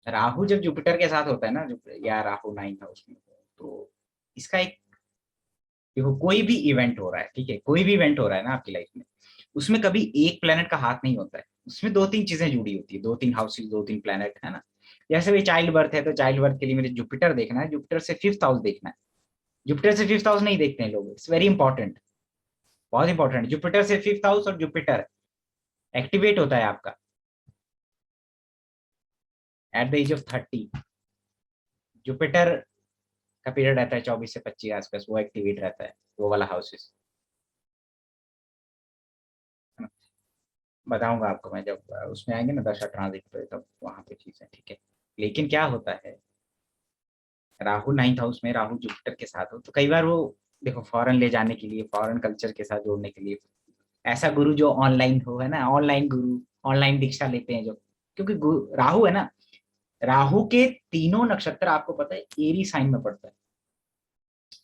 राहु जब जुपिटर के साथ होता है ना, या राहु 9th हाउस में, तो इसका एक, देखो कोई भी इवेंट हो रहा है, ठीक है, कोई भी इवेंट हो रहा है ना आपकी लाइफ में, उसमें कभी एक प्लेनेट का हाथ नहीं होता है, उसमें दो तीन चीजें जुड़ी होती है, दो तीन हाउसेज, दो तीन प्लेनेट, है ना। जैसे भी चाइल्ड बर्थ है, तो चाइल्ड बर्थ के लिए मुझे जुपिटर देखना है, जुपिटर से 5th हाउस देखना है। जुपिटर से 5th हाउस नहीं देखते हैं लोग, इट्स वेरी इंपॉर्टेंट, बहुत इंपॉर्टेंट। जुपिटर से 5th हाउस, और जुपिटर एक्टिवेट होता है आपका at the age of 30। Jupiter का पीरियड रहता है 24 से 25 आसपास, वो एक्टिवेट रहता है, वो वाला हाउसेस। बताऊंगा आपको मैं, जब उसमें आएंगे ना दशा ट्रांजिट पे, तब वहां पे चीजें, ठीक है। लेकिन क्या होता है, राहु 9th हाउस में, राहु जुपिटर के साथ हो, तो कई बार वो, देखो फॉरेन ले जाने के लिए, फॉरेन कल्चर के साथ जोड़ने के लिए, ऐसा गुरु जो ऑनलाइन हो, है ना, ऑनलाइन गुरु, ऑनलाइन दीक्षा लेते हैं जो, क्योंकि राहु है ना, राहु के तीनों नक्षत्र आपको पता है एरी साइन में पड़ता है,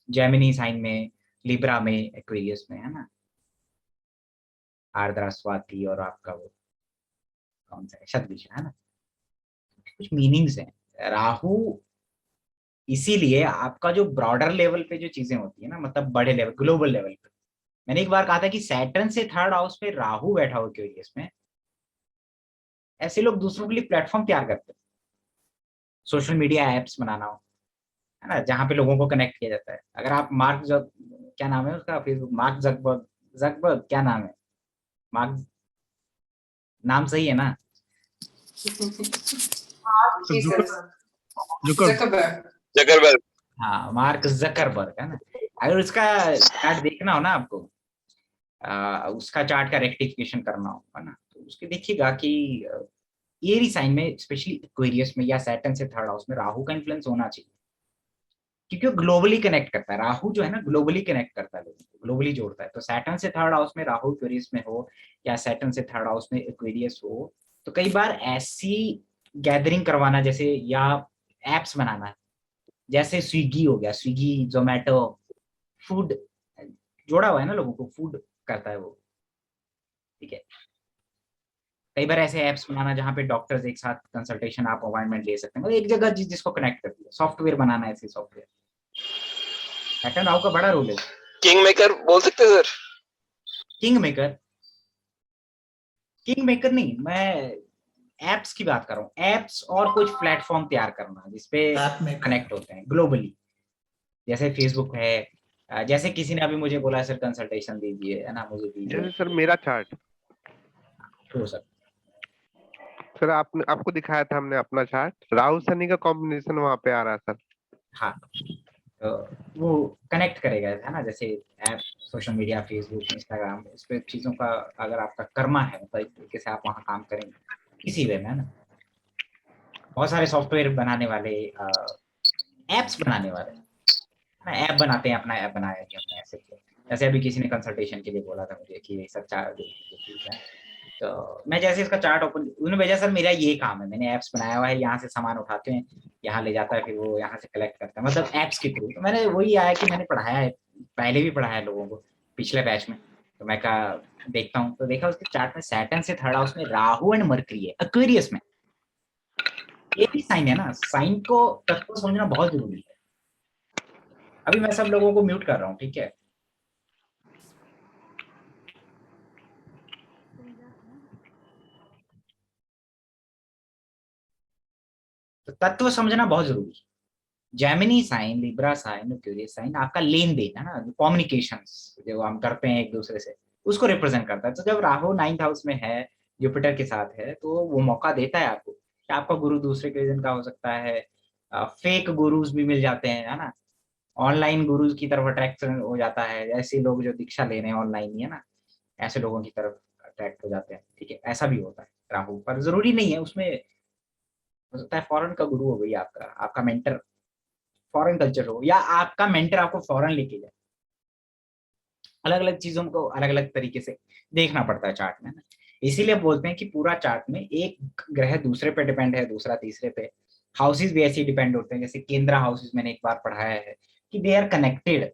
जेमिनी साइन में, लिब्रा में, एक्वेरियस में, है ना, आर्द्रा, स्वाति, और आपका वो कौन सा है, शतभिषा, है ना। कुछ मीनिंग्स हैं राहु, इसीलिए आपका जो ब्रॉडर लेवल पे जो चीजें होती है ना, मतलब बड़े लेवल, ग्लोबल लेवल पे, मैंने एक बार कहा था कि सैटर्न से 3rd हाउस पे राहु बैठा हो क्यूरियस में, ऐसे लोग दूसरों के लिए प्लेटफॉर्म तैयार करते हैं, सोशल मीडिया एप्स बनाना हो, है ना, जहाँ पे लोगों को कनेक्ट किया जाता है। अगर आप मार्क जब, क्या नाम है उसका फेसबुक, मार्क जकबर्ग, जकबर्ग क्या नाम है, मार्क, नाम सही है ना? जी Zucker sir. Zucker Zuckerberg. Zuckerberg. हाँ, मार्क जकरबर्ग, है ना। अगर उसका चार्ट देखना हो ना आपको, उसका चार्ट का रेक्टिफिकेशन करना हो, है ना, तो उसके देखिएगा कि एरी साइन में, स्पेशली एक्वेरियस में या सैटर्न से 3rd हाउस में राहु का इन्फ्लुएंस होना चाहिए, क्योंकि वो ग्लोबली कनेक्ट करता है। राहु जो है ना, ग्लोबली कनेक्ट करता है, लोगों को ग्लोबली जोड़ता है। तो सैटर्न से 3rd हाउस में राहु एक्वेरियस में हो, या सैटर्न से 3rd हाउस में एक्वेरियस हो, तो कई बार ऐसी गैदरिंग करवाना, जैसे या एप्स बनाना, जैसे स्विगी हो गया, स्विगी, जोमेटो, फूड जोड़ा हुआ है ना, लोगों को फूड करता है वो, ठीक है। कई बार ऐसे ऐप्स बनाना जहाँ पे डॉक्टर्स एक साथ कंसल्टेशन, आप अपॉइंटमेंट ले सकते हैं, मतलब एक जगह जिसको कनेक्ट करती है, सॉफ्टवेयर बनाना, ऐसे सॉफ्टवेयर, सैटर्न राहु का बड़ा रोल है। किंग मेकर बोल सकते हैं sir? King maker, king maker नहीं, मैं एप्स की बात कर रहा हूँ, एप्स और कुछ प्लेटफॉर्म तैयार करना जिसपे ऐप मेकर। कनेक्ट होते हैं ग्लोबली, जैसे फेसबुक है। जैसे किसी ने अभी मुझे बोला सर कंसल्टेशन दीजिए, है ना, मुझे दीजिए, जैसे सर मेरा चार्ट, हो सकता सर आपने आपको दिखाया था हमने अपना चार्ट, राहु शनि का कॉम्बिनेशन वहां पे आ रहा है सर। हाँ, तो वो कनेक्ट करेगा, है ना, जैसे app, social media, Facebook, Instagram, इस पे चीजों का, अगर आपका कर्मा है, मतलब एक तरीके से आप वहाँ काम करेंगे इसी वे में, है ना। बहुत सारे सॉफ्टवेयर बनाने वाले, एप्स बनाने वाले, है ना, ऐप बनाते हैं, अपना ऐप बनाया कि हमने ऐसे किया। जैसे अभी किसी ने कंसल्टेशन के लिए बोला था मुझे कि सब चार्ट ठीक है, तो मैं जैसे इसका चार्ट ओपन, उन्होंने भेजा, सर मेरा ये काम है, मैंने एप्स बनाया हुआ है, यहाँ से सामान उठाते हैं, यहाँ ले जाता है, फिर वो यहाँ से कलेक्ट करता है, मतलब एप्स के थ्रू। तो मैंने वही आया कि मैंने पढ़ाया है, पहले भी पढ़ाया है लोगों को, पिछले बैच में, तो मैं कहा देखता हूँ, तो देखा उसके चार्ट में सैटर्न से 3rd हाउस में राहु एंड मरकरी है, एक्वेरियस में। ये भी साइन है ना, साइन को तत्व समझना बहुत जरूरी है। अभी मैं सब लोगों को म्यूट कर रहा हूँ, ठीक है। तो तत्व समझना बहुत जरूरी है। Gemini sign, Libra sign, Aquarius sign आपका लेन देन, है ना, कम्युनिकेशन जो हम करते हैं एक दूसरे से, उसको रिप्रेजेंट करता है। तो जब राहु 9th हाउस में है, जुपिटर के साथ है, तो वो मौका देता है आपको कि आपका गुरु दूसरे रिलीजन का हो सकता है, फेक गुरुज भी मिल जाते हैं, है ना, ऑनलाइन गुरुज की तरफ अट्रैक्शन हो जाता है, ऐसे लोग जो दीक्षा ले रहे हैं ऑनलाइन ही, है ना, ऐसे लोगों की तरफ अट्रैक्ट हो जाते हैं, ठीक है, ऐसा भी होता है राहु पर, जरूरी नहीं है उसमें, हो सकता है फॉरेन का गुरु हो गई, आपका आपका मेंटर फॉरेन कल्चर हो, या आपका मेंटर आपको फॉरेन लेके जाए। अलग अलग चीजों को अलग अलग तरीके से देखना पड़ता है चार्ट में ना। इसीलिए बोलते हैं कि पूरा चार्ट में एक ग्रह दूसरे पे डिपेंड है, दूसरा तीसरे पे। हाउसेस भी ऐसे ही डिपेंड होते हैं, जैसे केंद्र हाउसेस मैंने एक बार पढ़ाया है कि दे आर कनेक्टेड।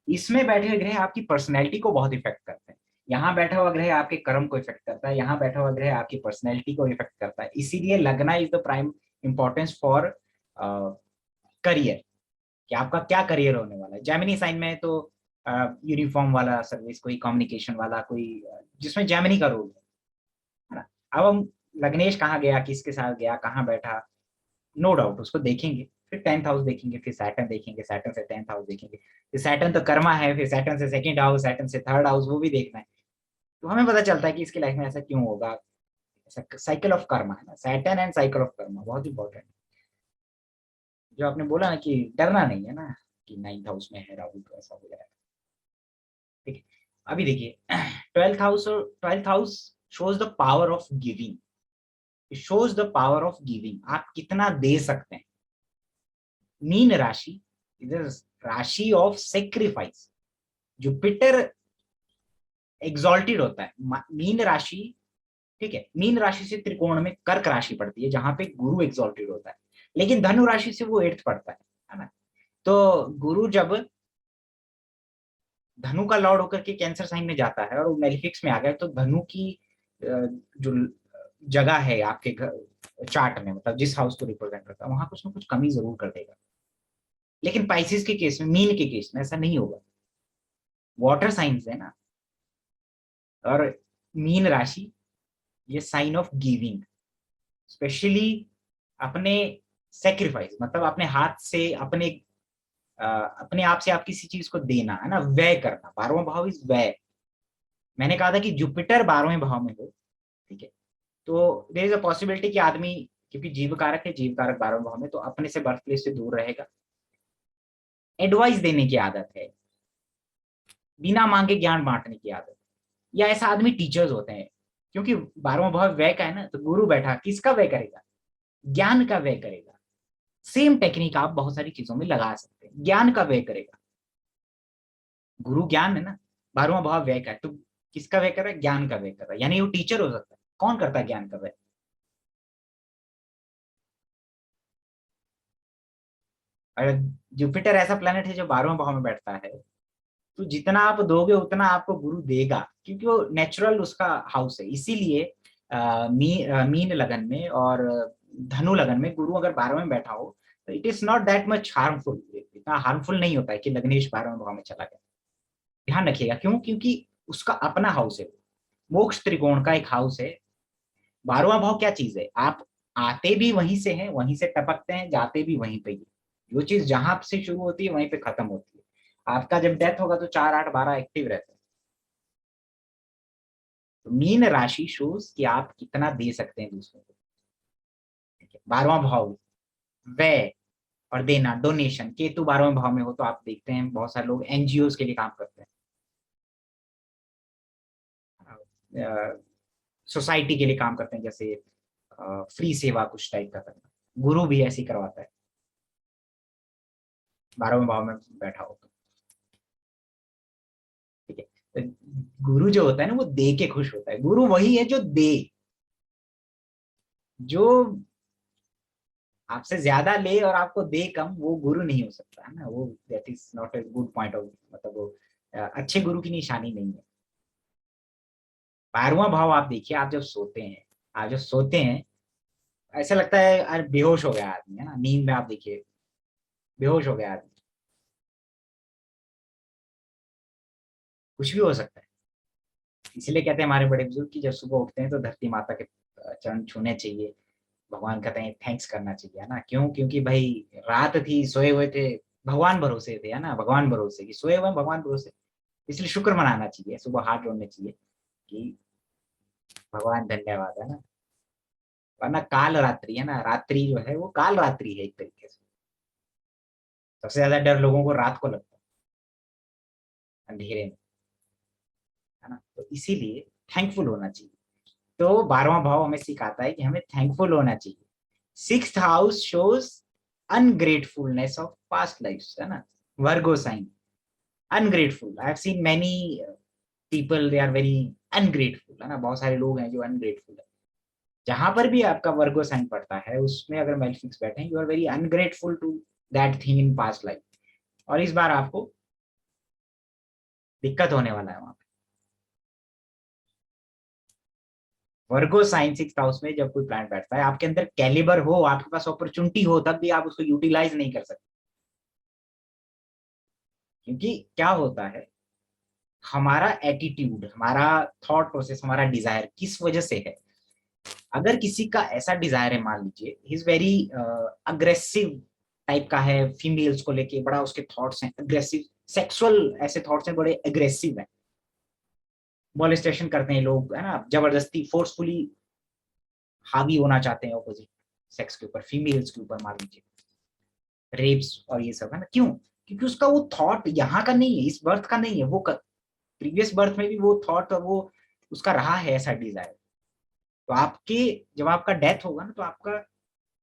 इसमें बैठे हुए ग्रह आपकी पर्सनैलिटी को बहुत इफेक्ट करते हैं, यहाँ बैठा हुआ ग्रह आपके कर्म को इफेक्ट करता है, यहाँ बैठा हुआ ग्रह आपकी पर्सनैलिटी को इफेक्ट करता है। इसीलिए लगना is the prime importance for career, कि आपका क्या करियर होने वाला है। जेमिनी साइन में तो यूनिफॉर्म वाला सर्विस, कोई कम्युनिकेशन वाला, कोई जिसमें जेमिनी का रोल है ना। अब हम लग्नेश कहाँ गया, किसके साथ गया, कहाँ बैठा, नो डाउट उसको देखेंगे, फिर 10th हाउस देखेंगे, फिर सैटर्न देखेंगे, सैटर्न से 10th हाउस देखेंगे, फिर सैटर्न तो कर्मा है, फिर सैटर्न से सेकंड हाउस, सैटर्न से थर्ड हाउस, वो भी देखना है। तो हमें पता चलता है कि इसकी लाइफ में ऐसा क्यों होगा। साइकिल ऑफ कर्मा है ना, Saturn and cycle of Karma बहुत इंपॉर्टेंट। जो आपने बोला ना कि डरना नहीं है ना, कि 9th हाउस में है राहु तो ऐसा हो जाएगा। ठीक है, अभी देखिए 12th house shows the power of giving, shows the power of giving, आप कितना दे सकते हैं। मीन राशि इधर राशि ऑफ सेक्रीफाइस, जुपिटर एग्जॉल्टेड होता है मीन राशि। ठीक है, मीन राशि से त्रिकोण में कर्क राशि पड़ती है जहां पे गुरु एग्जॉल्टेड होता है, लेकिन धनु राशि से वो 8th पड़ता है ना। तो गुरु जब धनु का लॉर्ड होकर के कैंसर साइन में जाता है और वो मेलिफिक्स में आ गया, तो धनु की जो जगह है आपके चार्ट में, मतलब जिस हाउस को रिप्रेजेंट करता है, वहां कुछ ना कुछ कमी जरूर कर देगा। लेकिन पाइसिस के केस में, मीन के केस में ऐसा नहीं होगा, वाटर साइंस है ना। और मीन राशि ये साइन ऑफ गिविंग, स्पेशली अपने सेक्रीफाइस, मतलब अपने हाथ से, अपने आप से आप किसी चीज को देना है ना, व्यय करना। 12वां भाव इज व्यय। मैंने कहा था कि जुपिटर 12वें भाव में हो, ठीक है, तो देयर इज अ पॉसिबिलिटी कि आदमी, क्योंकि जीव कारक है, जीव कारक 12वें भाव में, तो अपने से बर्थ प्लेस से दूर रहेगा। एडवाइस देने की आदत है, बिना मांगे ज्ञान बांटने की आदत, या ऐसा आदमी टीचर्स होते हैं। क्योंकि 12वां भाव व्यय का है ना, तो गुरु बैठा किसका व्यय करेगा, ज्ञान का व्यय करेगा। सेम टेक्निक आप बहुत सारी चीजों में लगा सकते हैं, ज्ञान का व्यय करेगा। गुरु ज्ञान है ना, 12वां भाव व्यय का है, तो किसका व्यय कर रहा है, ज्ञान का व्यय कर रहा है। यानी वो टीचर हो सकता है। कौन करता है ज्ञान का व्यय, अगर जुपिटर ऐसा प्लेनेट है जो 12वें भाव में बैठता है, तो जितना आप दोगे उतना आपको गुरु देगा, क्योंकि वो नेचुरल उसका हाउस है। इसीलिए मीन लगन में और धनु लगन में गुरु अगर 12वें में बैठा हो, तो it is not that much harmful, इतना हार्मफुल नहीं होता है कि लग्नेश 12वें भाव में चला गया। ध्यान रखिएगा, क्यों, क्योंकि उसका अपना हाउस है, मोक्ष त्रिकोण का एक हाउस है। 12वां भाव क्या चीज है, आप आते भी वहीं से हैं, वहीं से टपकते हैं, जाते भी वहीं पे ही। जो चीज जहां से शुरू होती है वहीं पे खत्म होती है। आपका जब डेथ होगा तो 4 8 12 एक्टिव रहते हैं। तो मीन राशि शोज कि आप कितना दे सकते हैं दूसरों को। ठीक है, 12वां भाव व्यय और देना, डोनेशन। केतु 12वें भाव में हो तो आप देखते हैं बहुत सारे लोग एनजीओ के लिए काम करते हैं, सोसाइटी के लिए काम करते हैं, जैसे फ्री सेवा कुछ टाइप का करना। गुरु भी ऐसे ही करवाता है 12वें भाव में बैठा हो तो। ठीक है, तो गुरु जो होता है ना, वो दे के खुश होता है। गुरु वही है जो दे, जो आपसे ज्यादा ले और आपको दे कम, वो गुरु नहीं हो सकता है ना। वो that is not a good point of, मतलब वो अच्छे गुरु की निशानी नहीं है। 12वां भाव आप देखिए, आप जब सोते हैं, आप जब सोते हैं ऐसा लगता है अरे बेहोश हो गया आदमी, है ना। नींद में आप देखिए बेहोश हो गया आदमी, कुछ भी हो सकता है। इसलिए कहते हैं हमारे बड़े बुजुर्ग कि जब सुबह उठते हैं तो धरती माता के चरण छूने चाहिए, भगवान कहते हैं थैंक्स करना चाहिए, है ना। क्यों, क्योंकि भाई रात थी, सोए हुए थे, भगवान भरोसे थे, है ना। भगवान भरोसे कि सोए हुए भगवान भरोसे, इसलिए शुक्र मनाना चाहिए, सुबह हाथ जोड़ने चाहिए कि भगवान धन्यवाद, है ना। वरना काल रात्रि है ना, रात्रि जो है वो काल रात्रि है एक तरीके से। सबसे ज्यादा डर लोगों को रात को लगता है, अंधेरे में, है ना। तो इसीलिए थैंकफुल होना चाहिए। तो 12वां भाव हमें सिखाता है कि हमें थैंकफुल होना चाहिए। 6th house shows ungratefulness of past life, है ना। Virgo sign ungrateful, I have seen many people, they are very ungrateful, है ना। बहुत सारे लोग हैं जो अनग्रेटफुल है। जहां पर भी आपका वर्गो साइन पड़ता है उसमें अगर मेलेफिक्स बैठे हैं, you are very ungrateful to that thing in past life, और इस बार आपको दिक्कत होने वाला है वहां पे। वर्गो साइन 6th हाउस में जब कोई प्लैनेट बैठता है, आपके अंदर कैलिबर हो, आपके पास अपॉर्चुनिटी हो, तब भी आप उसको यूटिलाइज नहीं कर सकते। क्योंकि क्या होता है, हमारा एटीट्यूड, हमारा थॉट प्रोसेस, हमारा डिजायर किस वजह से है। अगर किसी का ऐसा डिजायर है, मान लीजिए he is very aggressive type का है, फीमेल्स को लेके बड़ा उसके थॉट्स हैं अग्रेसिव, सेक्सुअल ऐसे थॉट्स हैं, बड़े अग्रेसिव हैं, मॉलेस्टेशन करते हैं लोग, है ना, जबरदस्ती फोर्सफुली हावी होना चाहते हैं ऑपोजिट सेक्स के ऊपर, फीमेल्स के ऊपर, मान लीजिए रेप्स और ये सब, है ना, क्यों? क्योंकि उसका वो थॉट यहाँ का नहीं है, इस बर्थ का नहीं है, वो प्रीवियस बर्थ में भी वो थॉट और वो उसका रहा है ऐसा डिजायर। तो आपके, जब आपका डेथ होगा ना, तो आपका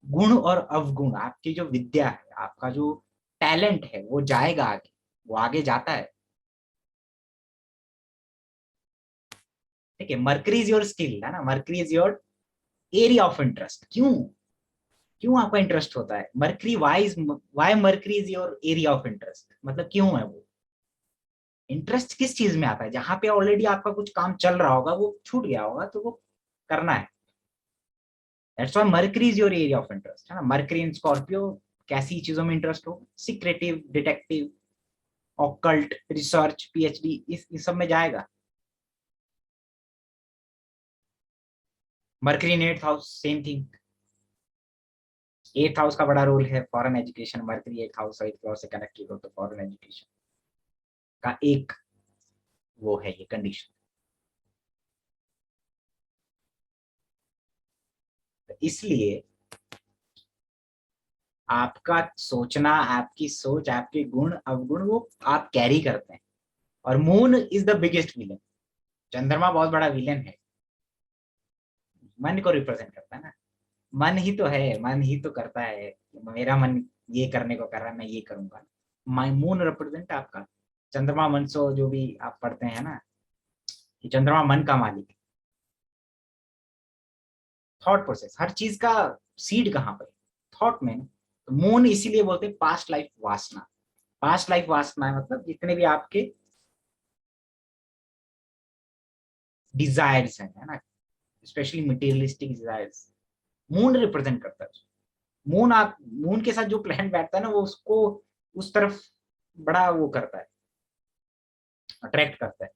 गुण और अवगुण, आपकी जो विद्या है, आपका जो टैलेंट है, वो जाएगा आगे, वो आगे जाता है। ठीक है, मर्करी इज योर स्किल, है ना, Mercury is your area of interest. क्यों? क्यों आपका इंटरेस्ट होता है Mercury? Why Mercury is your area of interest, मतलब क्यों है वो? इंटरेस्ट किस चीज में आता है? जहां पे ऑलरेडी आपका कुछ काम चल रहा होगा, वो छूट गया होगा, तो वो करना है। That's why mercury is your area of interest, है ना। मर्करी इन स्कॉर्पियो, कैसी चीजों में इंटरेस्ट हो? Secretive, detective, occult, research, PhD, इस सब में जाएगा। मर्करी इन 8th house, same thing. 8th house का बड़ा रोल है foreign education. Mercury 8th house 8th house से कनेक्टेड हो तो फॉरेन एजुकेशन का एक वो है, ये कंडीशन। तो इसलिए आपका सोचना, आपकी सोच, आपके गुण अवगुण, वो आप कैरी करते हैं। और moon is the biggest villain. चंद्रमा बहुत बड़ा विलन है, मन को रिप्रेजेंट करता है ना। मन ही तो है, मन ही तो करता है, मेरा मन ये करने को कर रहा है, मैं ये करूंगा। माई मून रिप्रेजेंट आपका चंद्रमा मन सो, जो भी आप पढ़ते हैं ना, कि चंद्रमा मन का मालिक है। थॉट प्रोसेस, हर चीज का सीड कहाँ पर? थॉट में। तो मून इसीलिए बोलते हैं पास्ट लाइफ वासना। पास्ट लाइफ वासना है मतलब जितने भी आपके डिजायर्स हैं, है ना, specially materialistic desires, moon represent करता है। मून, आप मून के साथ जो प्लैनेट बैठता है ना, वो उसको उस तरफ बड़ा वो करता है, अट्रैक्ट करता है।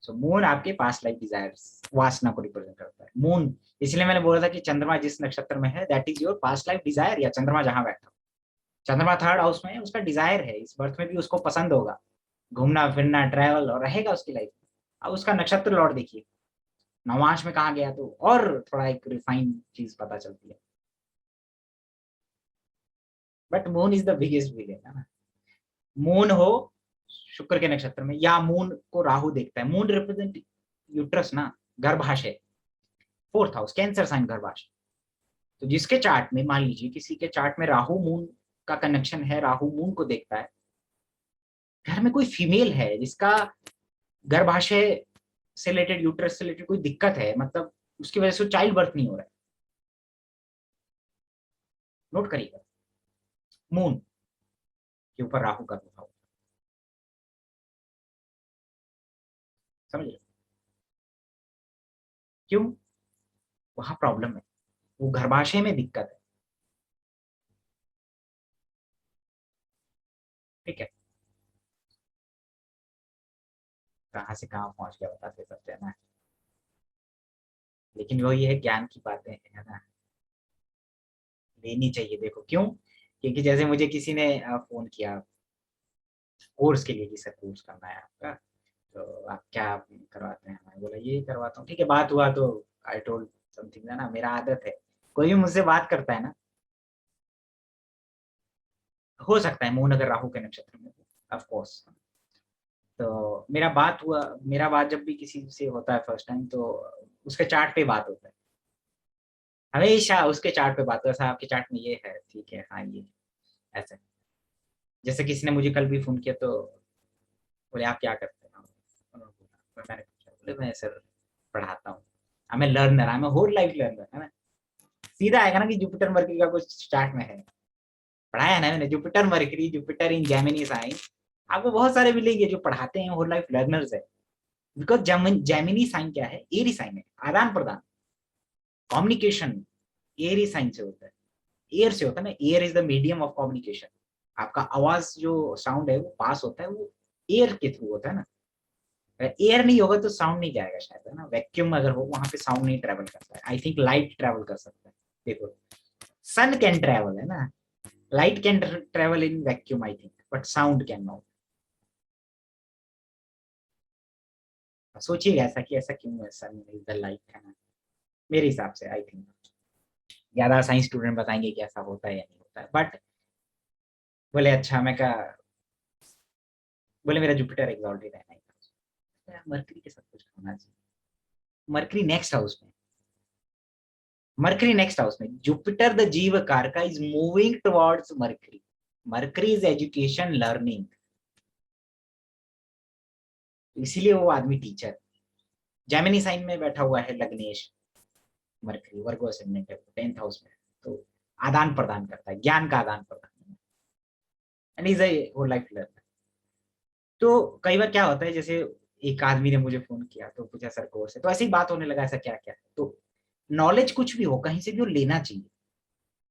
सो मून आपके पास्ट लाइफ डिजायर्स, वासना को रिप्रेजेंट करता है मून। इसलिए मैंने बोला था कि चंद्रमा जिस नक्षत्र में है, that is your past life desire, या चंद्रमा जहां बैठा हो। चंद्रमा 3rd हाउस में है, उसका डिजायर है, इस बर्थ में भी उसको पसंद होगा घूमना फिरना, ट्रैवल, और रहेगा उसकी लाइफ में। अब उसका नक्षत्र लॉर्ड देखिए, नवांश में कहाँ गया, तो और थोड़ा एक रिफाइंड चीज पता चलती है। But moon is the biggest villain, है ना। मून हो शुक्र के नक्षत्र में, या मून को राहु देखता है, मून रिप्रेजेंट यूट्रस ना, गर्भाशय। 4th हाउस कैंसर साइन, गर्भाशय। तो जिसके चार्ट में, मान लीजिए किसी के चार्ट में राहु मून का कनेक्शन है, राहु मून को देखता है, घर में कोई फीमेल है जिसका गर्भाशय से रिलेटेड, यूट्रस से रिलेटेड कोई दिक्कत है, मतलब उसकी वजह से चाइल्ड बर्थ नहीं हो रहा है, नोट करिएगा, मून के ऊपर राहु का प्रभाव, समझ रहे? क्यों? वहां प्रॉब्लम है, वो गर्भाशय में दिक्कत है। ठीक है, कहाँ से कहाँ पहुंच गया बताते करते हैं ना। लेकिन वो ये है, ज्ञान की बातें हैं, है ना, लेनी चाहिए। देखो क्यों? क्योंकि जैसे मुझे किसी ने फोन किया कोर्स के लिए कि सर कोर्स करना है आपका, तो आप क्या करवाते हैं? मैंने बोला ये करवाता हूँ। ठीक है, बात हुआ तो आई टोल्ड समथिंग, है ना, मेरा आदत है, कोई भी मुझसे बात करता है ना, हो सकता है मून अगर राहु के नक्षत्र में, ऑफ कोर्स। तो मेरा बात जब भी किसी से होता है फर्स्ट टाइम, तो उसके चार्ट पे बात होता है, हमेशा उसके चार्ट पे बात होता है, "सर, आपके चार्ट में ये है, ठीक है, हाँ ये ऐसे।" जैसे किसी ने मुझे कल भी फोन किया, तो बोले आप क्या करते हैं? मैंने पूछा, बोले मैं सर पढ़ाता हूँ, हमें लर्नर, हमें होल लाइफ लर्नर, है ना। सीधा आएगा ना कि जुपिटर मरकरी का कुछ चार्ट में है, पढ़ाया ना मैंने, Jupiter Mercury, Jupiter in Gemini sign, आपको बहुत सारे मिलेंगे जो पढ़ाते हैं, होल लाइफ लर्नर्स है। बिकॉज जेमिनी साइन क्या है, एरी साइन है, आदान प्रदान, कम्युनिकेशन एरी साइन से होता है, एयर से होता है ना, air is the medium of communication. आपका आवाज जो साउंड है वो पास होता है, वो एयर के थ्रू होता है ना। एयर नहीं होगा तो साउंड नहीं जाएगा शायद, है ना। वैक्यूम अगर हो वहां पे साउंड नहीं ट्रेवल करता है। आई थिंक लाइट ट्रेवल कर सकता है। देखो सन कैन ट्रेवल, है ना, light can travel in vacuum I think, but sound can not. सोचिएगा ऐसा कि ऐसा क्यों है, सन इज द लाइट, है ना, मेरे हिसाब से। आई थिंक ज्यादा साइंस स्टूडेंट बताएंगे कि ऐसा होता है या नहीं होता है, बट बोले अच्छा, मैं कहा, बोले मेरा जुपिटर एग्जॉल्टेड है, नहीं मरकरी के सब कुछ होना चाहिए। मरकरी नेक्स्ट हाउस में, मरकरी नेक्स्ट हाउस में, जुपिटर द जीव कारका is moving towards mercury. Mercury is education learning, इसीलिए वो आदमी टीचर। जेमिनी साइन में बैठा हुआ है लग्नेश, मरकरी वर्गो असेंडेंट है, 10th हाउस में, तो आदान प्रदान करता है, ज्ञान का आदान प्रदान, and is a whole life learner. तो कई बार क्या होता है, जैसे एक आदमी ने मुझे फोन किया तो पूछा सर कोर्स है, तो ऐसे ही बात होने लगा, ऐसा क्या क्या है, तो नॉलेज कुछ भी हो कहीं से भी वो लेना चाहिए।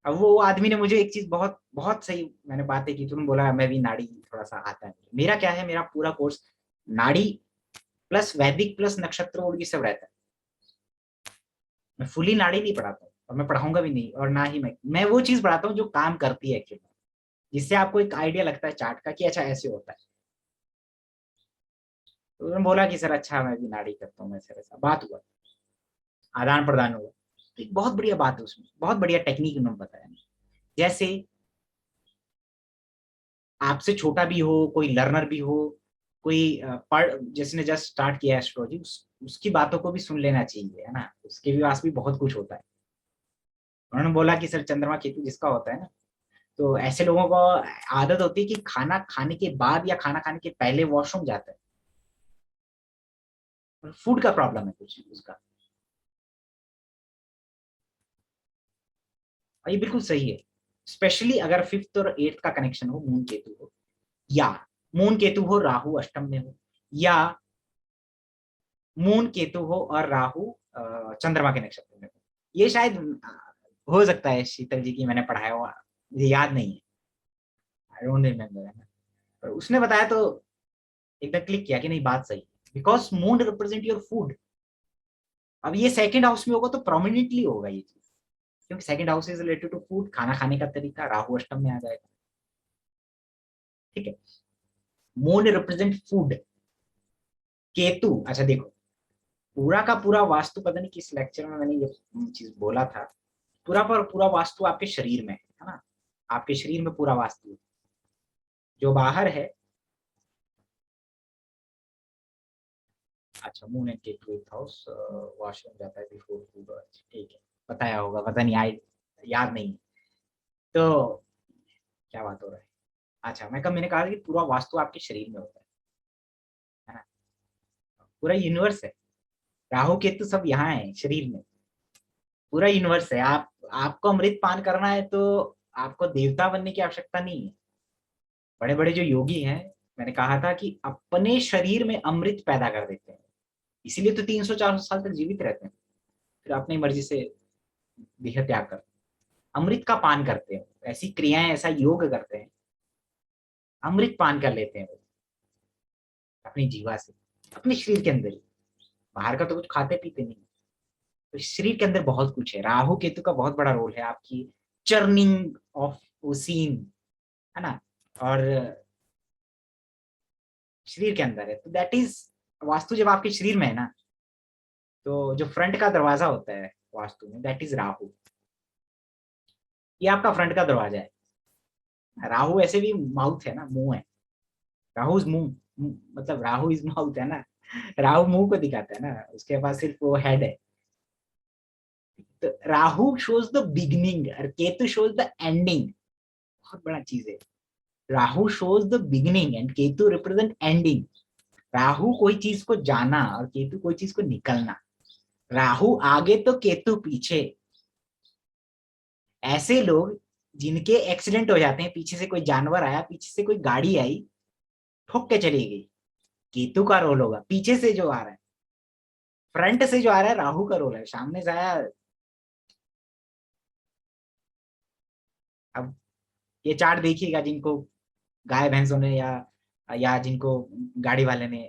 अब वो आदमी ने मुझे एक चीज बहुत बहुत सही, मैंने बातें की, तुमने बोला मैं भी नाड़ी थोड़ा सा आता है। मेरा क्या है, मेरा पूरा कोर्स नाड़ी प्लस वैदिक प्लस नक्षत्र और ये सब रहता है। मैं फुली नाड़ी नहीं पढ़ाता हूँ और मैं पढ़ाऊंगा भी नहीं, और ना ही मैं वो चीज पढ़ाता हूँ जो काम करती है एक्चुअली, जिससे आपको एक आइडिया लगता है चार्ट का कि अच्छा ऐसे होता है। तो उन्होंने बोला कि सर अच्छा मैं भी नाड़ी करता हूँ, ऐसा वैसा बात हुआ, आदान प्रदान हुआ। तो एक बहुत बढ़िया बात है उसमें, बहुत बढ़िया टेक्निक उन्होंने बताया। जैसे आपसे छोटा भी हो, कोई लर्नर भी हो, कोई पढ़ जिसने जस्ट स्टार्ट किया एस्ट्रोलॉजी, उसकी बातों को भी सुन लेना चाहिए, है ना, उसके भी पास भी बहुत कुछ होता है। उन्होंने बोला कि सर चंद्रमा केतु जिसका होता है ना, तो ऐसे लोगों को आदत होती है कि खाना खाने के बाद या खाना खाने के पहले वॉशरूम जाता है, फूड का प्रॉब्लम है कुछ उसका, और ये बिल्कुल सही है। स्पेशली अगर 5th और 8th का कनेक्शन हो, मून केतु हो, या मून केतु हो राहु अष्टम में हो, या मून केतु हो और राहु चंद्रमा के नक्षत्र में हो। ये शायद हो सकता है शीतल जी की मैंने पढ़ाया हुआ, मुझे याद नहीं है, आई डोंट रिमेम्बर, है ना। पर उसने बताया तो एकदम क्लिक किया कि नहीं बात सही, because moon represent your food. अब ये सेकंड हाउस में होगा तो प्रोमिनेंटली होगा ये चीज, क्योंकि second house is related to food, खाना खाने का तरीका, राहु अष्टम में आ जाएगा। ठीक है, मून रिप्रेजेंट फूड, केतु, अच्छा देखो, पूरा का पूरा वास्तु, पता नहीं किस लेक्चर में मैंने ये चीज बोला था, पूरा पर पूरा वास्तु आपके शरीर में है ना, आपके शरीर में पूरा वास्तु है। जो बाहर है, अच्छा moon and Ketu 8th house, washroom जाता है बिफोर फूड, ठीक है, बताया होगा, पता नहीं, आई याद नहीं। तो क्या बात हो रहा है, अच्छा मैं कब मैंने कहा कि पूरा वास्तु आपके शरीर में होता है ना, पूरा यूनिवर्स है, राहु केतु सब यहाँ है शरीर में, पूरा यूनिवर्स है। आपको अमृत पान करना है तो आपको देवता बनने की आवश्यकता नहीं है। बड़े बड़े जो योगी हैं, मैंने कहा था कि अपने शरीर में अमृत पैदा कर देते हैं, इसीलिए तो 300-400 साल तक जीवित रहते हैं। फिर अपनी मर्जी से देह त्याग कर अमृत का पान करते हैं, ऐसी क्रियाएं, ऐसा योग करते हैं, अमृत पान कर लेते हैं वो अपनी जीवा से, अपने शरीर के अंदर ही, बाहर का तो कुछ खाते पीते नहीं। तो शरीर के अंदर बहुत कुछ है, राहु केतु का बहुत बड़ा रोल है आपकी चर्निंग ऑफ ओसीन, है ना, और शरीर के अंदर है, तो दैट इज वास्तु जब आपके शरीर में है ना, तो जो फ्रंट का दरवाजा होता है वास्तु में, दैट इज राहु, ये आपका फ्रंट का दरवाजा है। राहु ऐसे भी माउथ है ना, मुंह है, राहु इज मुंह, मतलब राहु इज माउथ, है ना, राहु मुंह को दिखाता है ना, उसके पास सिर्फ वो हेड है। तो राहु शोज द बिगिनिंग और केतु शोज द एंडिंग, बहुत बड़ा चीज है। Rahu shows the beginning and Ketu represent ending. Rahu कोई चीज को जाना और केतु कोई चीज को निकलना, राहु आगे तो केतु पीछे। ऐसे लोग जिनके एक्सीडेंट हो जाते हैं, पीछे से कोई जानवर आया, पीछे से कोई गाड़ी आई, ठोक के चली गई, केतु का रोल होगा। पीछे से जो आ रहा है, फ्रंट से जो आ रहा है राहु का रोल है, सामने से आया। अब ये चार्ट देखिएगा, जिनको गाय भैंसों ने या जिनको गाड़ी वाले ने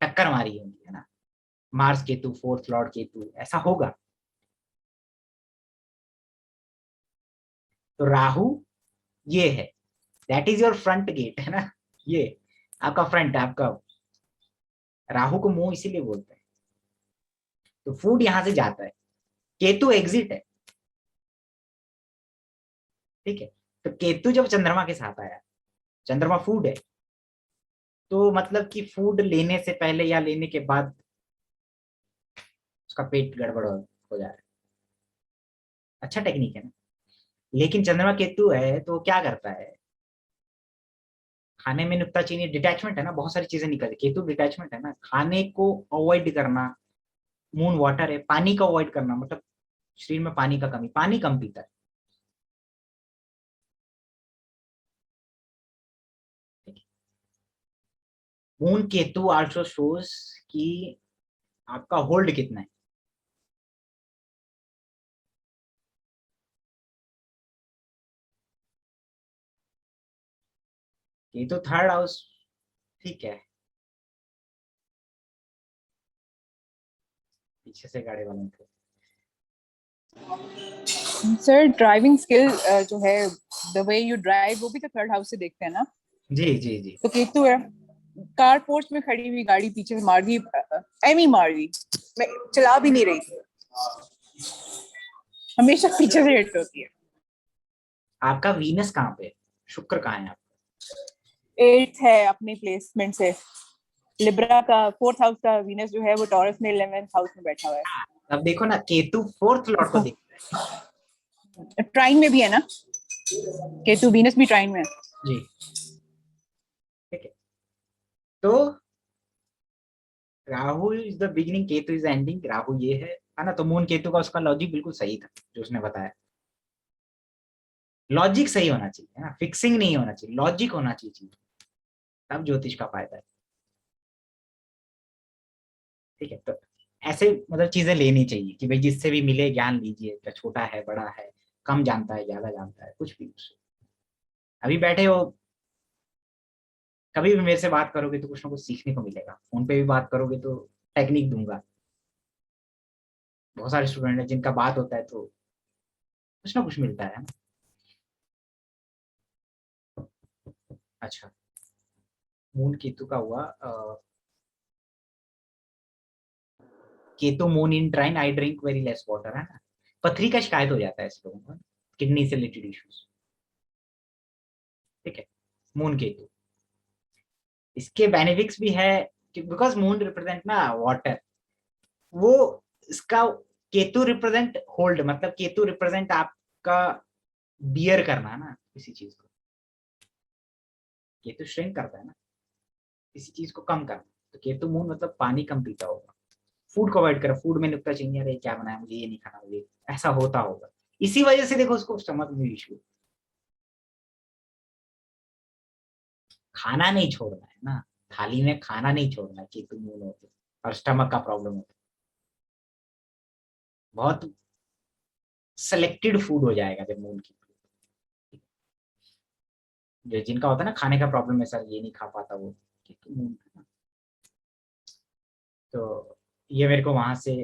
टक्कर मारी होगी, है ना, Mars Ketu, fourth lord Ketu, ऐसा होगा। तो राहु ये है, that is your front gate, है ना, ये आपका फ्रंट है आपका। राहु को मुंह इसीलिए बोलते हैं। तो फूड यहां से जाता है, केतु एग्जिट है, ठीक है। तो केतु जब चंद्रमा के साथ आया, चंद्रमा फूड है, तो मतलब कि फूड लेने से पहले या लेने के बाद उसका पेट गड़बड़ हो जा रहा है। अच्छा टेक्निक है ना। लेकिन चंद्रमा केतु है तो क्या करता है, खाने में नुक्ताचीनी, डिटैचमेंट है ना, बहुत सारी चीजें निकल, केतु डिटैचमेंट है ना, खाने को अवॉइड करना। मून वाटर है, पानी का अवॉइड करना, मतलब शरीर में पानी का कमी, पानी कम पीता है। मून केतु आल्सो शोज कि आपका होल्ड कितना है। केतु थर्ड हाउस, ठीक है, पीछे से गाड़ी वालों को। सर ड्राइविंग स्किल जो है, द वे यू ड्राइव, वो भी तो थर्ड हाउस से देखते हैं ना। जी जी जी। तो केतु है, कार पोर्च में खड़ी हुई गाड़ी पीछे से मार दी, एमी मार दी, मैं चला भी नहीं रही थी, हमेशा पीछे से हिट होती है। आपका वीनस कहाँ पे है, शुक्र कहाँ है आपका? 8th है अपनी प्लेसमेंट से, लिब्रा का 4th हाउस का वीनस जो है वो टॉरस में 11th हाउस में बैठा हुआ है। अब देखो ना, केतु फोर्थ लॉर्ड को देखता है। ट्राइन में भी है ना, केतु वीनस भी ट्राइन में है। जी, ठीक है। तो Rahu is the beginning, Ketu is ending, Rahu ये है ना। तो मून केतु का उसका लॉजिक बिल्कुल सही था जो उसने बताया। लॉजिक सही होना चाहिए, है ना, फिक्सिंग नहीं होना चाहिए, लॉजिक होना चाहिए चीज, तब ज्योतिष का फायदा है, ठीक है। तो ऐसे मतलब चीजें लेनी चाहिए कि भाई जिससे भी मिले ज्ञान लीजिए, क्या छोटा है बड़ा है, कम जानता है ज्यादा जानता है, कुछ भी। अभी बैठे हो, कभी भी मेरे से बात करोगे तो कुछ ना कुछ सीखने को मिलेगा। फोन पे भी बात करोगे तो टेक्निक दूंगा। बहुत सारे स्टूडेंट हैं जिनका बात होता है तो कुछ ना कुछ मिलता है ना। अच्छा, मून केतु का हुआ, Ketu Moon in trine, I drink very less water, है ना। पथरी का शिकायत हो जाता है इस लोगों को, किडनी से रिलेटेड इश्यूज, ठीक है। मून केतु, इसके बेनिफिट्स भी है कि बिकॉज मून रिप्रेजेंट ना वाटर, वो इसका, केतु रिप्रेजेंट होल्ड, मतलब केतु रिप्रेजेंट आपका बियर करना ना किसी चीज को। केतु श्रिंक करता है ना, किसी चीज को कम करना। तो केतु मून मतलब पानी कम पीता होगा, फूड को अवॉइड करो, फूड में नुक्ताचीनी, अरे क्या बनाया, मुझे ये नहीं खाना, मुझे ऐसा होता होगा। इसी वजह से देखो उसको स्टमक में इश्यू, खाना नहीं छोड़ना है ना, थाली में खाना नहीं छोड़ना है, केतु मून होते और स्टमक का प्रॉब्लम होता है। बहुत सेलेक्टेड फूड हो जाएगा जब मून की, जो जिनका होता है ना खाने का प्रॉब्लम है, सर ये नहीं खा पाता, वो केतु मून है ना। तो ये मेरे को वहां से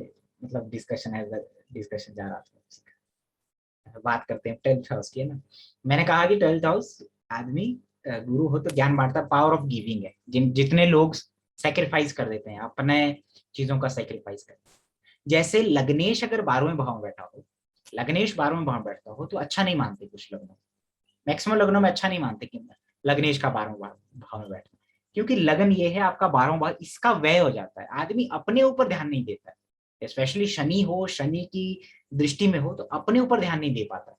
मतलब डिस्कशन है, डिस्कशन जा रहा था। बात करते हैं 12th हाउस की, है ना। मैंने कहा कि 12th हाउस आदमी गुरु हो तो ज्ञान बांटता, पावर ऑफ गिविंग है। जितने लोग सेक्रीफाइस कर देते हैं अपने चीजों का, सेक्रीफाइस करते हैं। जैसे लग्नेश अगर 12वें भाव में बैठा हो, लग्नेश 12वें भाव में बैठता हो तो अच्छा नहीं मानते कुछ लग्नों, मैक्सिमम लग्नों में अच्छा नहीं मानते कि लग्नेश का 12वें भाव में बैठना, क्योंकि लग्न ये है आपका 12वां भाव, इसका व्यय हो जाता है, आदमी अपने ऊपर ध्यान नहीं देता है। स्पेशली शनि हो, शनि की दृष्टि में हो तो अपने ऊपर ध्यान नहीं दे पाता।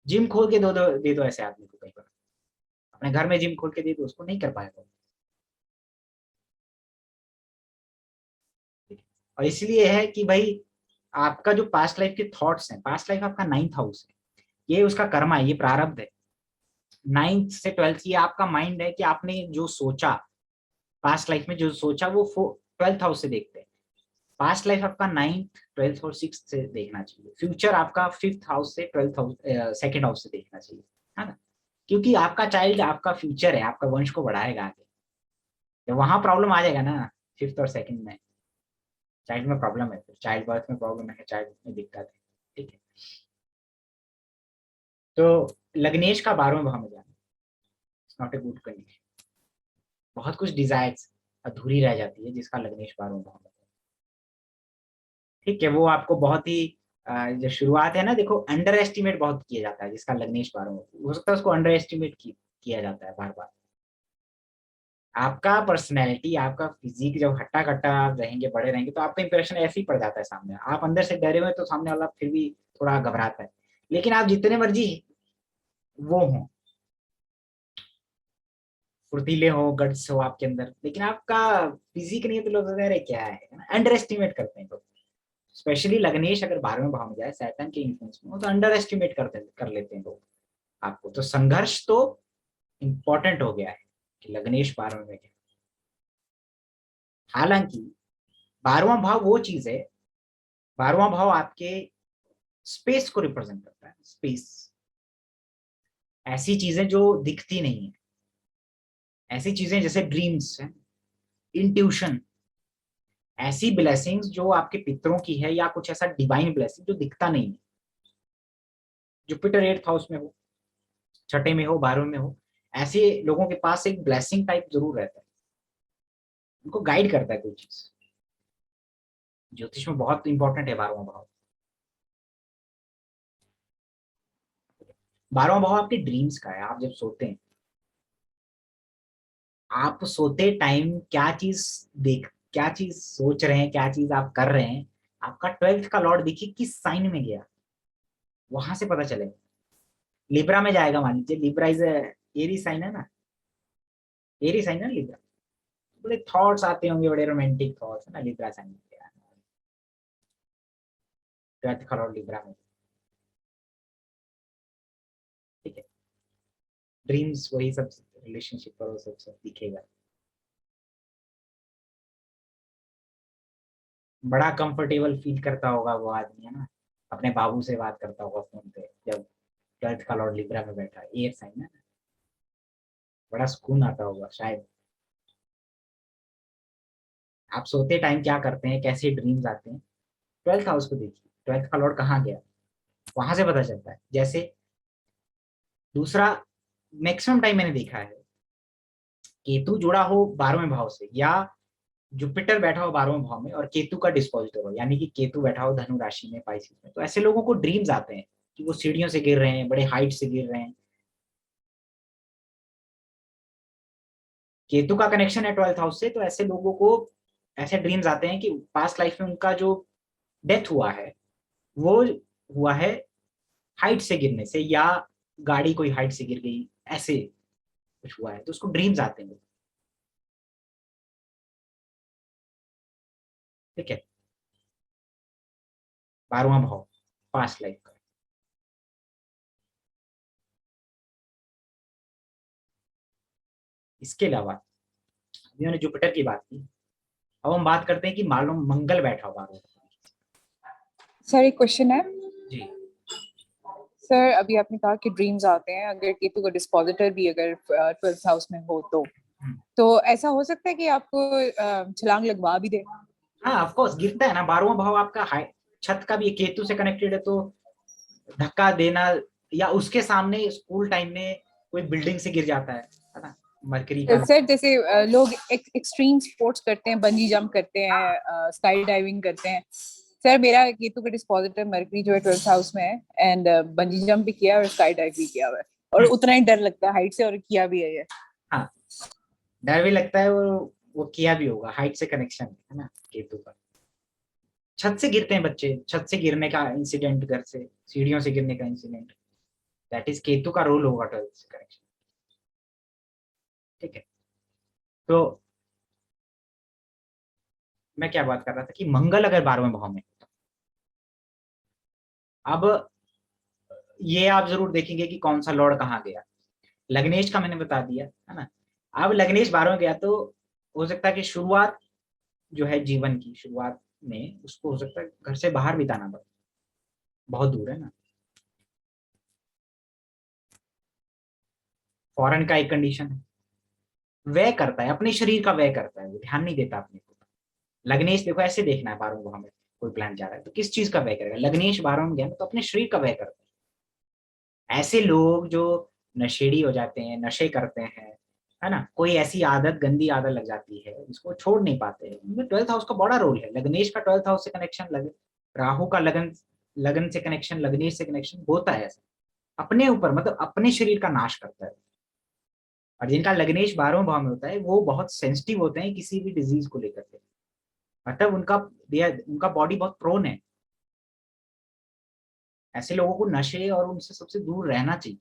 जिम खोल के दे दो ऐसे आदमी को, कई बार अपने घर में जिम खोल के दे दो, उसको नहीं कर पाएगा। और इसलिए है कि भाई आपका जो पास्ट लाइफ के थॉट्स हैं, पास्ट लाइफ आपका 9th हाउस है, ये उसका कर्मा है, ये प्रारब्ध है। 9th से 12th, ये आपका माइंड है कि आपने जो सोचा पास्ट लाइफ में, जो सोचा वो 12th हाउस से देखते हैं। पास्ट लाइफ आपका 9th 12th और 6th से देखना चाहिए। फ्यूचर आपका 5th हाउस से 12th हाउस, 2nd हाउस से देखना चाहिए, है ना। क्योंकि आपका चाइल्ड आपका फ्यूचर है, आपका वंश को बढ़ाएगा आगे। तो वहां प्रॉब्लम आ जाएगा ना 5th और 2nd में, चाइल्ड में प्रॉब्लम है, चाइल्ड बर्थ में प्रॉब्लम है, चाइल्ड में दिक्कत है, ठीक है। तो लग्नेश का 12वें भाव में जाना it's not a good condition. बहुत कुछ डिजायर्स अधूरी रह जाती है जिसका लग्नेश 12वें भाव में, ठीक है। वो आपको बहुत ही जो शुरुआत है ना, देखो अंडर एस्टिमेट बहुत किया जाता है जिसका लग्नेश 12वें, हो सकता है उसको अंडर एस्टिमेट किया जाता है बार बार। आपका पर्सनैलिटी, आपका फिजिक जब हट्टा कट्टा आप रहेंगे, बड़े रहेंगे, तो आपका इंप्रेशन ऐसे ही पड़ जाता है सामने। आप अंदर से डरे हुए तो सामने वाला फिर भी थोड़ा घबराता है। लेकिन आप जितने मर्जी वो हो, फुर्तीले हो, गट्स हो आपके अंदर, लेकिन आपका फिजिक नहीं है तो लोग अरे क्या है, अंडर एस्टिमेट करते हैं लोग। स्पेशली लग्नेश अगर 12वें भाव में जाए सैटर्न के इन्फ्लुएंस में, तो अंडर एस्टिमेट कर लेते हैं लोग आपको। तो संघर्ष तो इम्पोर्टेंट हो गया है कि लग्नेश 12वें में गया। हालांकि 12वां भाव वो चीज है, 12वां भाव आपके स्पेस को रिप्रेजेंट करता है। स्पेस, ऐसी चीजें जो दिखती नहीं है, ऐसी चीजें जैसे ड्रीम्स है, इंट्यूशन, ऐसी ब्लेसिंग्स जो आपके पितरों की है, या कुछ ऐसा डिवाइन ब्लेसिंग जो दिखता नहीं है। जुपिटर 8th हाउस में हो, 6ठे में हो, 12वें में हो, ऐसे लोगों के पास एक ब्लेसिंग टाइप जरूर रहता है, उनको गाइड करता है कोई चीज। ज्योतिष में बहुत इंपॉर्टेंट है 12वां भाव। 12वां भाव आपके ड्रीम्स का है। आप जब सोते हैं, आप सोते टाइम क्या चीज सोच रहे हैं, क्या चीज आप कर रहे हैं, आपका 12th का लॉर्ड देखिए किस साइन में गया, वहां से पता चलेगा। लिब्रा में जाएगा, मान लीजिए लिब्रा इज एरी साइन है ना, एरी साइन है लिब्रा, बड़े थॉट्स आते होंगे, बड़े रोमांटिक थॉट्स है ना लिब्रा साइन में, 12th का लॉर्ड लिब्रा में, ठीक है। ड्रीम्स वही सब, रिलेशनशिप पर वो सब सब दिखेगा। बड़ा कंफर्टेबल फील करता होगा वो आदमी, है ना, अपने बाबू से बात करता होगा फोन पे जब 12th का लॉर्ड लिब्रा में बैठा है, एयर साइन है ना, बड़ा सुकून आता होगा शायद। आप सोते टाइम क्या करते हैं, कैसे ड्रीम्स आते हैं, 12th हाउस को देखिए, 12th का लॉर्ड कहाँ गया, वहां से पता चलता है। जैसे दूसरा, मैक्सिमम टाइम मैंने देखा है केतु जुड़ा हो 12वें भाव से, या जुपिटर बैठा हो 12वें भाव में और केतु का डिस्पोजिटर हो, यानी कि केतु बैठा हो धनु राशि में, पाइसिस में, तो ऐसे लोगों को ड्रीम्स आते हैं कि वो सीढ़ियों से गिर रहे हैं, बड़े हाइट से गिर रहे हैं। केतु का कनेक्शन है 12th हाउस से, तो ऐसे लोगों को ऐसे ड्रीम्स आते हैं कि पास्ट लाइफ में उनका जो डेथ हुआ है वो हुआ है हाइट से गिरने से, या गाड़ी कोई हाइट से गिर गई, ऐसे कुछ हुआ है, तो उसको ड्रीम्स आते हैं, ठीक है। 12वां भाव पास्ट लाइफ का। इसके अलावा अभी मैंने जुपिटर की बात की, अब हम बात करते हैं कि मालूम मंगल बैठा हुआ है। सर एक क्वेश्चन है। जी, सर अभी आपने कहा कि ड्रीम्स आते हैं, अगर केतु का डिस्पोजिटर भी अगर 12th हाउस में हो तो ऐसा हो सकता है कि आपको छलांग लगवा भी दे। हाँ ऑफ कोर्स गिरता है ना, 12वां भाव आपका छत का भी केतु से कनेक्टेड है, तो धक्का देना, या उसके सामने स्कूल टाइम में कोई बिल्डिंग से गिर जाता है ना, मरकरी का। सर जैसे लोग एक्सट्रीम स्पोर्ट्स करते हैं, बंजी जंप करते हैं, स्काई डाइविंग करते हैं। सर मेरा केतु का डिस्पोजिटर मरकरी जो है 12th हाउस में है, एंड बंजी जंप भी किया है और स्काई डाइव भी किया हुआ है, और उतना ही डर लगता है हाइट से, और किया भी है ये। हाँ, डर भी लगता है, वो किया भी होगा, हाइट से कनेक्शन है ना केतु का। छत से गिरते हैं बच्चे, छत से गिरने का इंसिडेंट, घर से सीढ़ियों से गिरने का इंसिडेंट, दैट इज केतु का रोल होगा 12th से कनेक्शन, ठीक है। तो मैं क्या बात कर रहा था कि मंगल अगर 12वें भाव में, अब ये आप जरूर देखेंगे कि कौन सा लॉर्ड कहाँ गया। लग्नेश का मैंने बता दिया है ना। अब लग्नेश 12 में गया तो हो सकता है कि शुरुआत जो है जीवन की शुरुआत में उसको हो सकता है घर से बाहर बिताना पड़े, बहुत दूर है ना। फॉरेन का एक कंडीशन है, व्यय करता है अपने शरीर का, व्यय करता है, वो ध्यान नहीं देता अपने को। लग्नेश देखो ऐसे देखना है 12 भाव में कोई प्लान जा रहा है तो किस चीज का व्यय करेगा, लग्नेश 12 में गया तो अपने शरीर का व्यय करता है। ऐसे लोग जो नशेड़ी हो जाते हैं, नशे करते हैं, है ना, कोई ऐसी आदत गंदी आदत लग जाती है इसको छोड़ नहीं पाते हैं, उनमें 12th हाउस का बड़ा रोल है। लग्नेश का 12th हाउस से कनेक्शन लगे, राहु का लगन लगन से कनेक्शन, लग्नेश से कनेक्शन होता है ऐसा, अपने ऊपर मतलब अपने शरीर का नाश करता है। और जिनका लग्नेश 12वें भाव में होता है वो बहुत सेंसिटिव होते हैं किसी भी डिजीज को लेकर के, मतलब उनका बॉडी बहुत प्रोन है। ऐसे लोगों को नशे और उनसे सबसे दूर रहना चाहिए।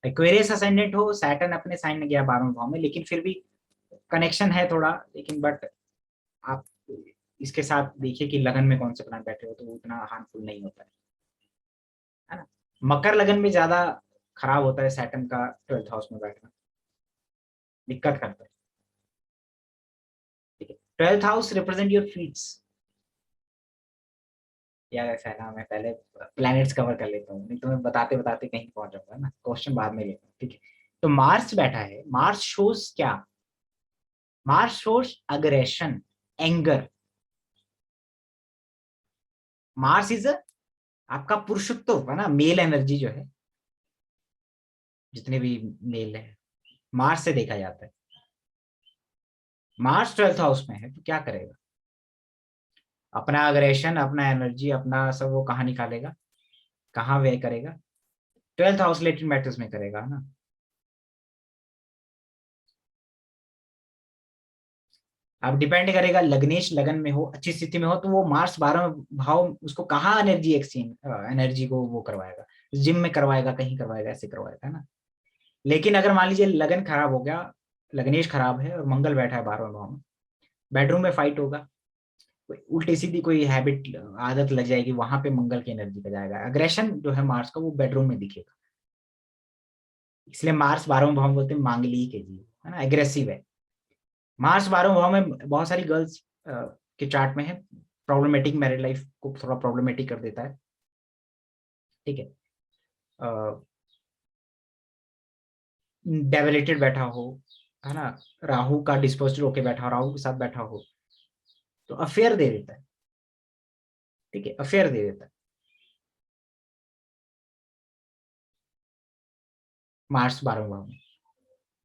एक्वेरियस असेंडेंट हो, सैटर्न अपने साइन में गया 12वें भाव में, लेकिन फिर भी कनेक्शन है थोड़ा, लेकिन बट आप इसके साथ देखिए कि लगन में कौन से प्लान बैठे हो तो वो उतना हार्मफुल नहीं होता है ना। मकर लगन में ज्यादा खराब होता है सैटर्न का 12th हाउस में बैठना, दिक्कत करता है। ठीक है, 12th house represent your feats. यार ऐसा है ना, मैं पहले प्लैनेट्स कवर कर लेता हूँ, नहीं तो मैं बताते बताते कहीं पहुंच जाऊंगा ना, क्वेश्चन बाद में लेता हूँ। ठीक है, तो मार्स बैठा है, मार्स शोज क्या, Mars shows aggression, anger. Mars is आपका पुरुषत्व है ना, मेल एनर्जी जो है, जितने भी मेल है मार्स से देखा जाता है। मार्स 12th हाउस में है तो क्या करेगा, अपना अग्रेशन, अपना एनर्जी, अपना सब वो कहाँ निकालेगा, कहाँ व्यय करेगा, 12th हाउस रिलेटेड मैटर्स में करेगा ना। अब डिपेंड करेगा, लग्नेश लगन में हो, अच्छी स्थिति में हो तो वो मार्स 12 भाव उसको कहाँ एनर्जी एक्सचेंज, एनर्जी को वो करवाएगा, जिम में करवाएगा, कहीं करवाएगा, ऐसे करवाएगा ना। लेकिन अगर मान लीजिए लगन खराब हो गया, लग्नेश खराब है और मंगल बैठा है 12वें भाव में, बेडरूम में फाइट होगा, कोई उल्टी सीधी कोई हैबिट आदत लग जाएगी, वहां पे मंगल की एनर्जी का जाएगा, अग्रेशन जो है मार्स का वो बेडरूम में दिखेगा। इसलिए मार्स 12वें भाव में बोलते हैं मांगलिक है जी, है ना, एग्रेसिव है। मार्च 12वें भाव में बहुत सारी गर्ल्स के चार्ट में है, प्रॉब्लमेटिक मैरिड लाइफ को थोड़ा प्रॉब्लमेटिक कर देता है। ठीक है, डेविलेटेड बैठा हो, है ना, राहु का डिस्पोज्ड होके बैठा हो, राहु के साथ बैठा हो तो अफेयर दे देता है। ठीक है, अफेयर दे देता है मार्च 12वें भाव में।